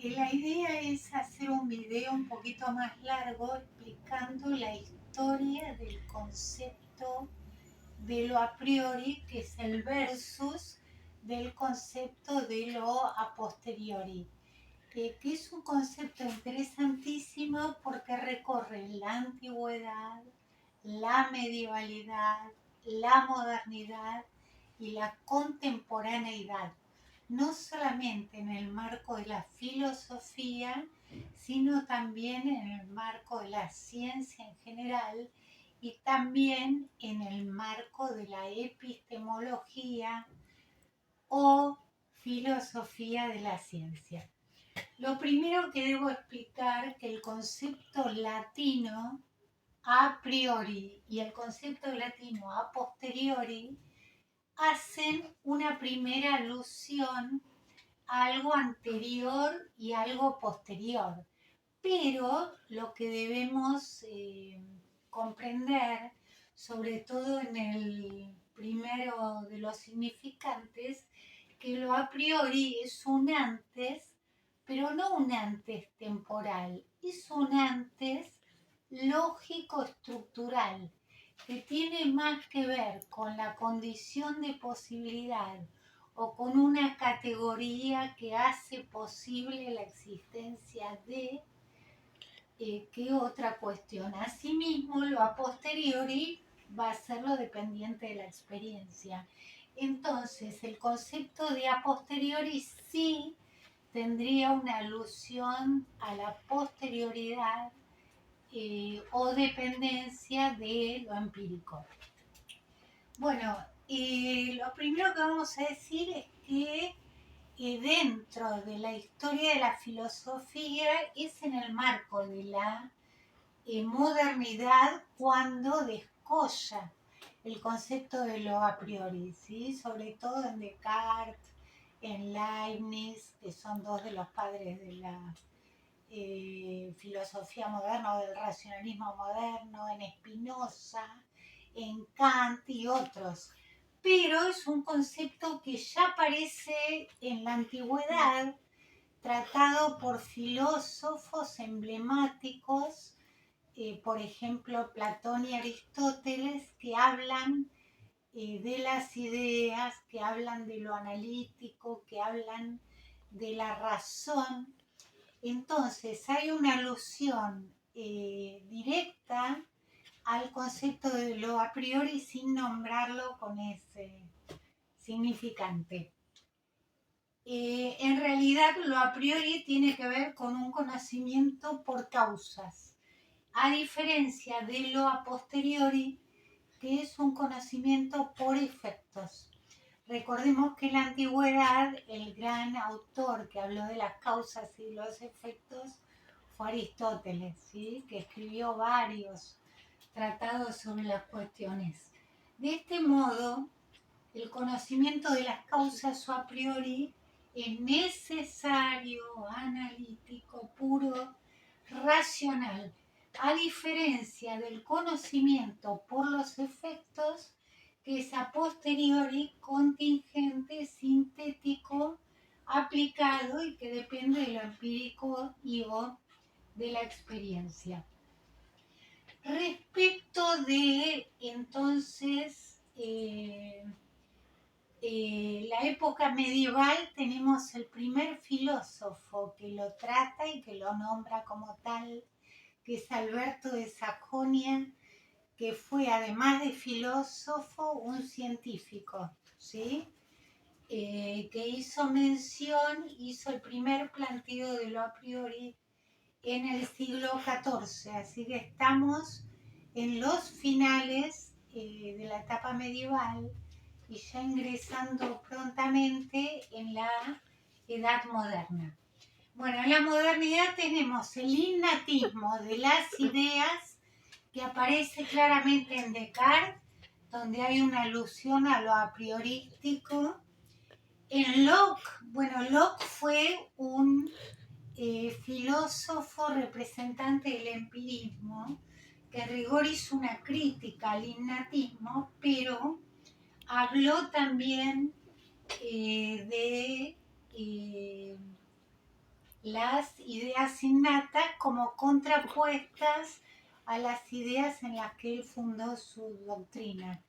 La idea es hacer un video un poquito más largo explicando la historia del concepto de lo a priori, que es el versus del concepto de lo a posteriori, que es un concepto interesantísimo porque recorre la antigüedad, la medievalidad, la modernidad y la contemporaneidad, no solamente en el marco de la filosofía, sino también en el marco de la ciencia en general y también en el marco de la epistemología o filosofía de la ciencia. Lo primero que debo explicar que el concepto latino a priori y el concepto latino a posteriori hacen una primera alusión a algo anterior y algo posterior. Pero lo que debemos comprender, sobre todo en el primero de los significantes, que lo a priori es un antes, pero no un antes temporal, es un antes lógico-estructural, que tiene más que ver con la condición de posibilidad o con una categoría que hace posible la existencia de que otra cuestión. Asimismo, lo a posteriori va a ser lo dependiente de la experiencia. Entonces, el concepto de a posteriori sí tendría una alusión a la posterioridad o dependencia de lo empírico. Bueno, lo primero que vamos a decir es que dentro de la historia de la filosofía es en el marco de la modernidad cuando descolla el concepto de lo a priori, ¿sí? Sobre todo en Descartes, en Leibniz, que son dos de los padres de la filosofía moderna o del racionalismo moderno, en Spinoza, en Kant y otros. Pero es un concepto que ya aparece en la antigüedad, tratado por filósofos emblemáticos, por ejemplo Platón y Aristóteles, que hablan de las ideas, que hablan de lo analítico, que hablan de la razón. Entonces hay una alusión directa al concepto de lo a priori sin nombrarlo con ese significante. En realidad lo a priori tiene que ver con un conocimiento por causas, a diferencia de lo a posteriori, que es un conocimiento por efectos. Recordemos que en la antigüedad el gran autor que habló de las causas y los efectos fue Aristóteles, ¿sí? Que escribió varios tratados sobre las cuestiones. De este modo, el conocimiento de las causas o a priori es necesario, analítico, puro, racional, a diferencia del conocimiento por los efectos, que es a posteriori, contingente, sintético, aplicado y que depende de lo empírico y o de la experiencia. Respecto de entonces la época medieval, tenemos el primer filósofo que lo trata y que lo nombra como tal, que es Alberto de Sajonia, que fue además de filósofo un científico, ¿sí? Que hizo el primer planteo de lo a priori en el siglo XIV, así que estamos en los finales de la etapa medieval y ya ingresando prontamente en la edad moderna. Bueno, en la modernidad tenemos el innatismo de las ideas que aparece claramente en Descartes, donde hay una alusión a lo a priorístico. En Locke fue un filósofo representante del empirismo, que en rigor hizo una crítica al innatismo, pero habló también de las ideas innatas como contrapuestas a las ideas en las que él fundó su doctrina.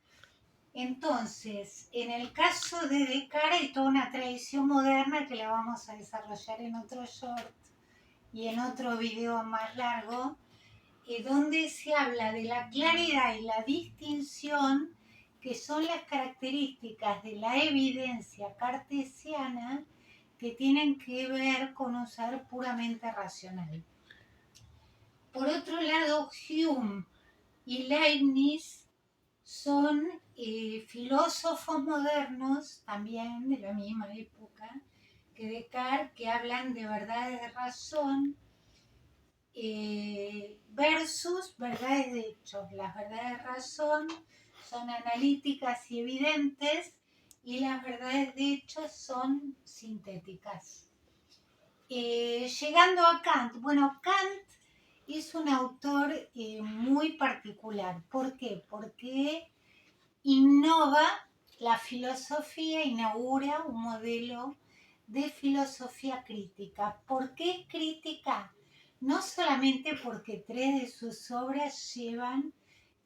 Entonces, en el caso de Descartes hay toda una tradición moderna que la vamos a desarrollar en otro short y en otro video más largo, donde se habla de la claridad y la distinción que son las características de la evidencia cartesiana que tienen que ver con un ser puramente racional. Por otro lado, Hume y Leibniz son filósofos modernos, también de la misma época que Descartes, que hablan de verdades de razón versus verdades de hechos. Las verdades de razón son analíticas y evidentes y las verdades de hechos son sintéticas. Llegando a Kant, bueno, Kant es un autor muy particular. ¿Por qué? Porque innova la filosofía, inaugura un modelo de filosofía crítica. ¿Por qué es crítica? No solamente porque 3 de sus obras llevan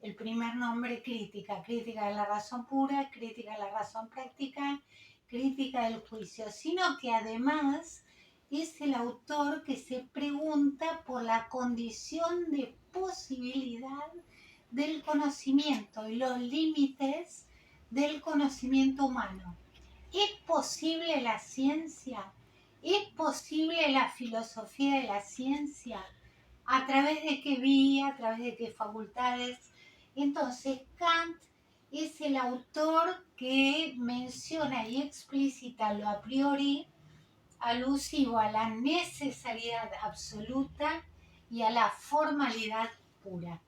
el primer nombre crítica, crítica de la razón pura, crítica de la razón práctica, crítica del juicio, sino que además es el autor que se pregunta por la condición de posibilidad del conocimiento y los límites del conocimiento humano. ¿Es posible la ciencia? ¿Es posible la filosofía de la ciencia? ¿A través de qué vía? ¿A través de qué facultades? Entonces, Kant es el autor que menciona y explicita lo a priori alusivo a la necesariedad absoluta y a la formalidad pura.